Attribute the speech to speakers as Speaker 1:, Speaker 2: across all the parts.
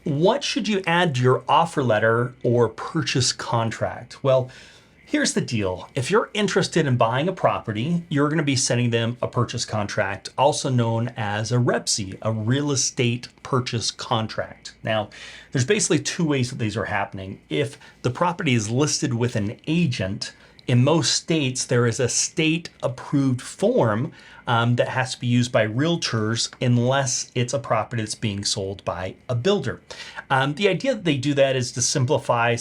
Speaker 1: what should you add to your offer letter or purchase contract? Well, here's the deal. If you're interested in buying a property, you're going to be sending them a purchase contract, also known as a REPC, a real estate purchase contract. Now, there's basically two ways that these are happening. If the property is listed with an agent, in most states, there is a state-approved form that has to be used by realtors unless it's a property that's being sold by a builder. The idea that they do that is to simplify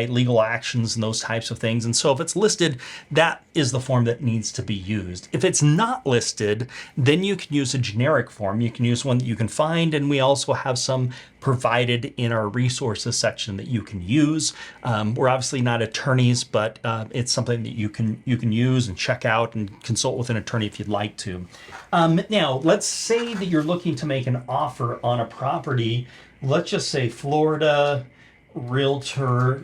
Speaker 1: legal actions and those types of things. And so if it's listed, that is the form that needs to be used. If it's not listed, then you can use a generic form. You can use one that you can find, and we also have some provided in our resources section that you can use. We're obviously not attorneys, but it's something that you can use and check out and consult with an attorney if you'd like to. Now, let's say that you're looking to make an offer on a property. Let's just say Florida Realtor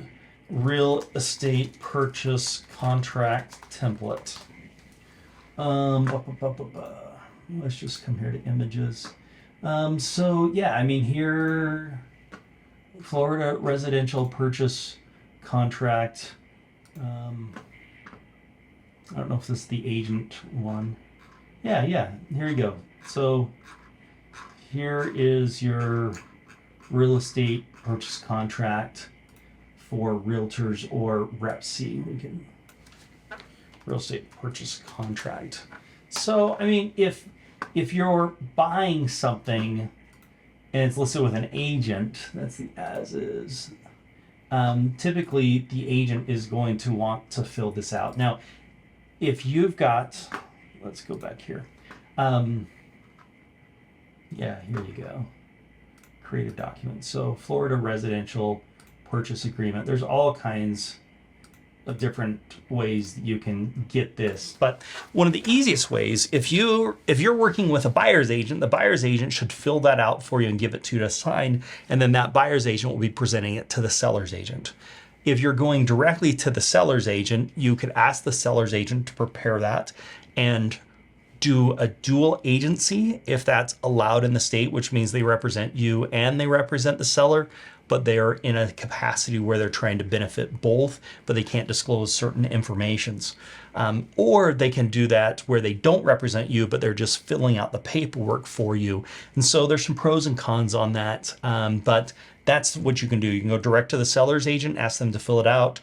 Speaker 1: Real Estate Purchase Contract Template. Let's just come here to images. So yeah, I mean here, Florida Residential Purchase Contract. I don't know if this is the agent one. Yeah, here you go. So here is your real estate purchase contract for realtors or REPC. We can real estate purchase contract. So I mean, if you're buying something and it's listed with an agent, that's the as is. Typically, the agent is going to want to fill this out. Now, if you've got, let's go back here. Yeah, here you go. Create a document. So Florida Residential Purchase Agreement. There's all kinds of different ways that you can get this, but one of the easiest ways, if you're working with a buyer's agent, the buyer's agent should fill that out for you and give it to you to sign, and then that buyer's agent will be presenting it to the seller's agent. If you're going directly to the seller's agent, you could ask the seller's agent to prepare that and do a dual agency if that's allowed in the state, which means they represent you and they represent the seller, but they are in a capacity where they're trying to benefit both, but they can't disclose certain informations. Or they can do that where they don't represent you, but they're just filling out the paperwork for you. And so there's some pros and cons on that, but that's what you can do. You can go direct to the seller's agent, ask them to fill it out,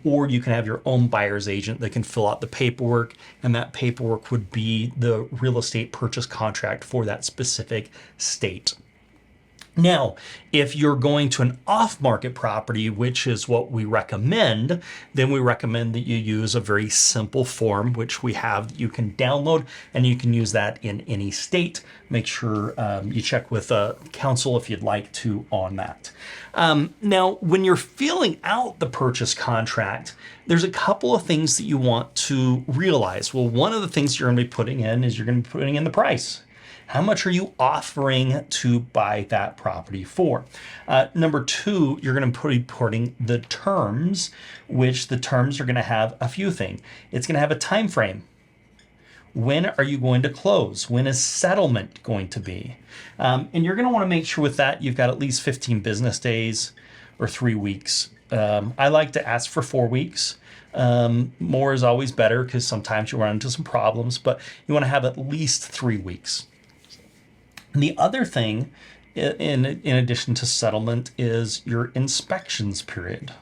Speaker 1: or you can have your own buyer's agent that can fill out the paperwork, and that paperwork would be the real estate purchase contract for that specific state. Now, if you're going to an off-market property, which is what we recommend, then we recommend that you use a very simple form, which we have that you can download, and you can use that in any state. Make sure you check with counsel if you'd like to on that. Now, when you're filling out the purchase contract, there's a couple of things that you want to realize. Well, one of the things you're going to be putting in is you're going to be putting in the price. How much are you offering to buy that property for? Number two, you're going to be putting the terms, which the terms are going to have a few things. It's going to have a time frame. When are you going to close? When is settlement going to be? And you're going to want to make sure with that you've got at least 15 business days or 3 weeks. I like to ask for 4 weeks. More is always better because sometimes you run into some problems, but you want to have at least 3 weeks. And the other thing, in addition to settlement, is your inspections period.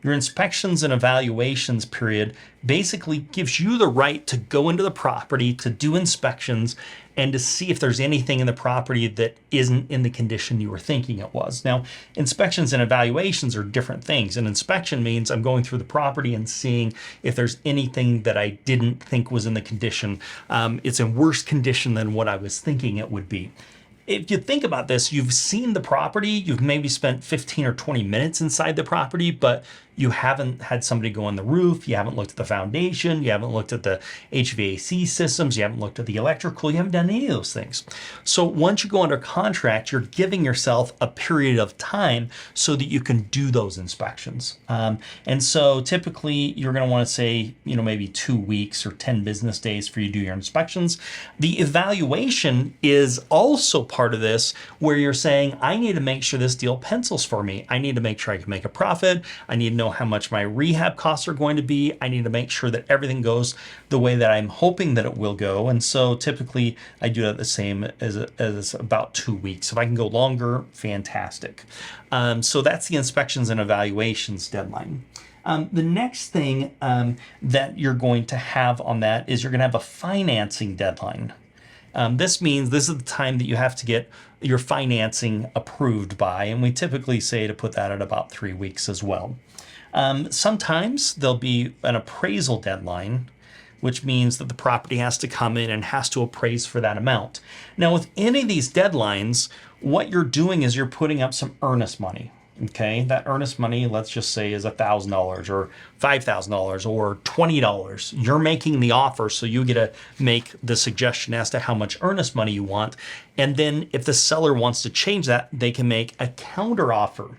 Speaker 1: Your inspections and evaluations period basically gives you the right to go into the property, to do inspections, and to see if there's anything in the property that isn't in the condition you were thinking it was. Now, inspections and evaluations are different things. An inspection means I'm going through the property and seeing if there's anything that I didn't think was in the condition. It's in worse condition than what I was thinking it would be. If you think about this, you've seen the property, you've maybe spent 15 or 20 minutes inside the property, but you haven't had somebody go on the roof, you haven't looked at the foundation, you haven't looked at the HVAC systems, you haven't looked at the electrical, you haven't done any of those things. So once you go under contract, you're giving yourself a period of time so that you can do those inspections. And so typically you're going to want to say, maybe 2 weeks or 10 business days for you to do your inspections. The evaluation is also part of this, where you're saying, I need to make sure this deal pencils for me. I need to make sure I can make a profit. I need to know how much my rehab costs are going to be. I need to make sure that everything goes the way that I'm hoping that it will go. And so typically I do that the same as about 2 weeks. If I can go longer, fantastic. So that's the inspections and evaluations deadline. The next thing that you're going to have on that is you're going to have a financing deadline. This means this is the time that you have to get your financing approved by, and we typically say to put that at about 3 weeks as well. Sometimes there'll be an appraisal deadline, which means that the property has to come in and has to appraise for that amount. Now, with any of these deadlines, what you're doing is you're putting up some earnest money. Okay, that earnest money, let's just say, is $1,000 or $5,000 or $20. You're making the offer, so you get to make the suggestion as to how much earnest money you want. And then if the seller wants to change that, they can make a counter offer.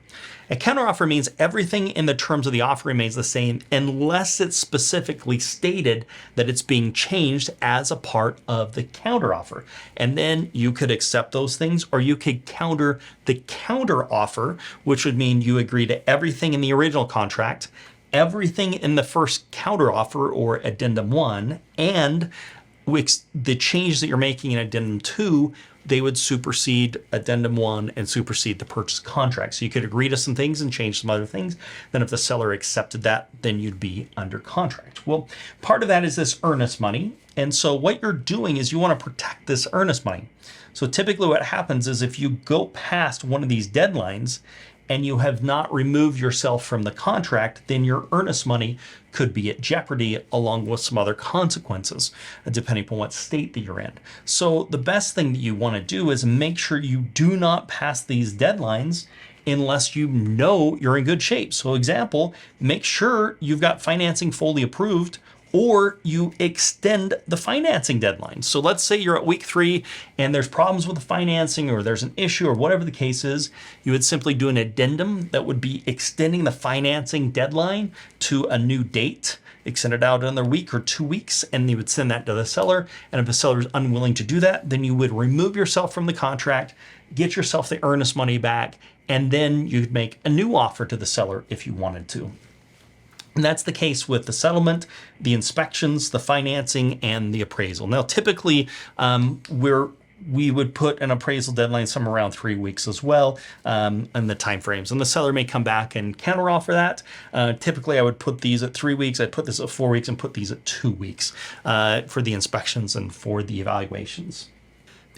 Speaker 1: A counteroffer means everything in the terms of the offer remains the same unless it's specifically stated that it's being changed as a part of the counteroffer. And then you could accept those things, or you could counter the counteroffer, which would mean you agree to everything in the original contract, everything in the first counteroffer or addendum 1, and the change that you're making in addendum 2, they would supersede addendum 1 and supersede the purchase contract. So you could agree to some things and change some other things. Then if the seller accepted that, then you'd be under contract. Well, part of that is this earnest money. And so what you're doing is you want to protect this earnest money. So typically what happens is if you go past one of these deadlines and you have not removed yourself from the contract, then your earnest money could be at jeopardy along with some other consequences, depending upon what state that you're in. So the best thing that you want to do is make sure you do not pass these deadlines unless you know you're in good shape. So example, make sure you've got financing fully approved, or you extend the financing deadline. So let's say you're at week 3 and there's problems with the financing, or there's an issue, or whatever the case is, you would simply do an addendum that would be extending the financing deadline to a new date, extend it out another week or 2 weeks, and you would send that to the seller. And if the seller is unwilling to do that, then you would remove yourself from the contract, get yourself the earnest money back, and then you'd make a new offer to the seller if you wanted to. And that's the case with the settlement, the inspections, the financing, and the appraisal. Now, typically, we would put an appraisal deadline somewhere around 3 weeks as well, in the timeframes. And the seller may come back and counteroffer that. Typically, I would put these at 3 weeks. I'd put this at 4 weeks and put these at 2 weeks for the inspections and for the evaluations.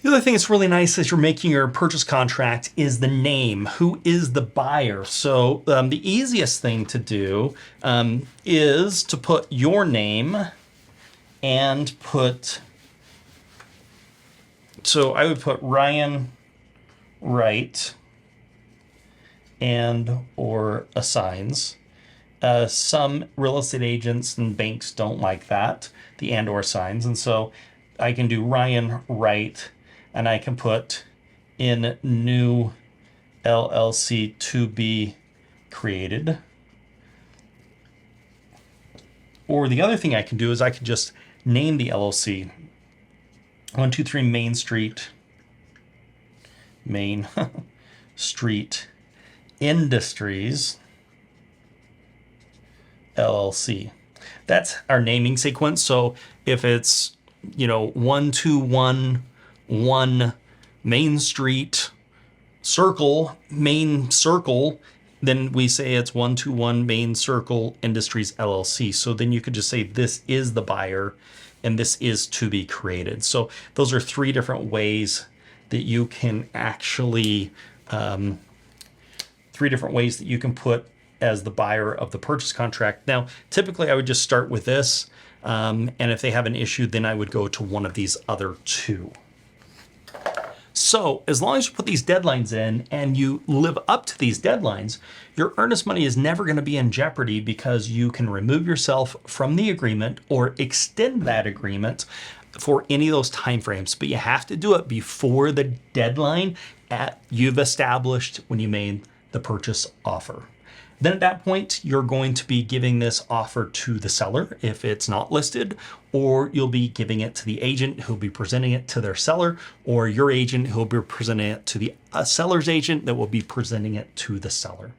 Speaker 1: The other thing that's really nice as you're making your purchase contract is the name. Who is the buyer? So the easiest thing to do is to put your name and so I would put Ryan Wright and or assigns. Some real estate agents and banks don't like that, the and or signs. And so I can do Ryan Wright, and I can put in new LLC to be created. Or the other thing I can do is I can just name the LLC. 123 Main Street, Main Street Industries LLC. That's our naming sequence. So if it's 1211 Main Street Circle, Main Circle, then we say it's 121 Main Circle Industries LLC. So then you could just say this is the buyer and this is to be created. So those are 3 different ways that you can actually, 3 different ways that you can put as the buyer of the purchase contract. Now, typically I would just start with this. And if they have an issue, then I would go to one of these other 2. So as long as you put these deadlines in and you live up to these deadlines, your earnest money is never going to be in jeopardy because you can remove yourself from the agreement or extend that agreement for any of those timeframes. But you have to do it before the deadline you've established when you made the purchase offer. Then at that point, you're going to be giving this offer to the seller if it's not listed, or you'll be giving it to the agent who'll be presenting it to their seller, or your agent who'll be presenting it to the seller's agent that will be presenting it to the seller.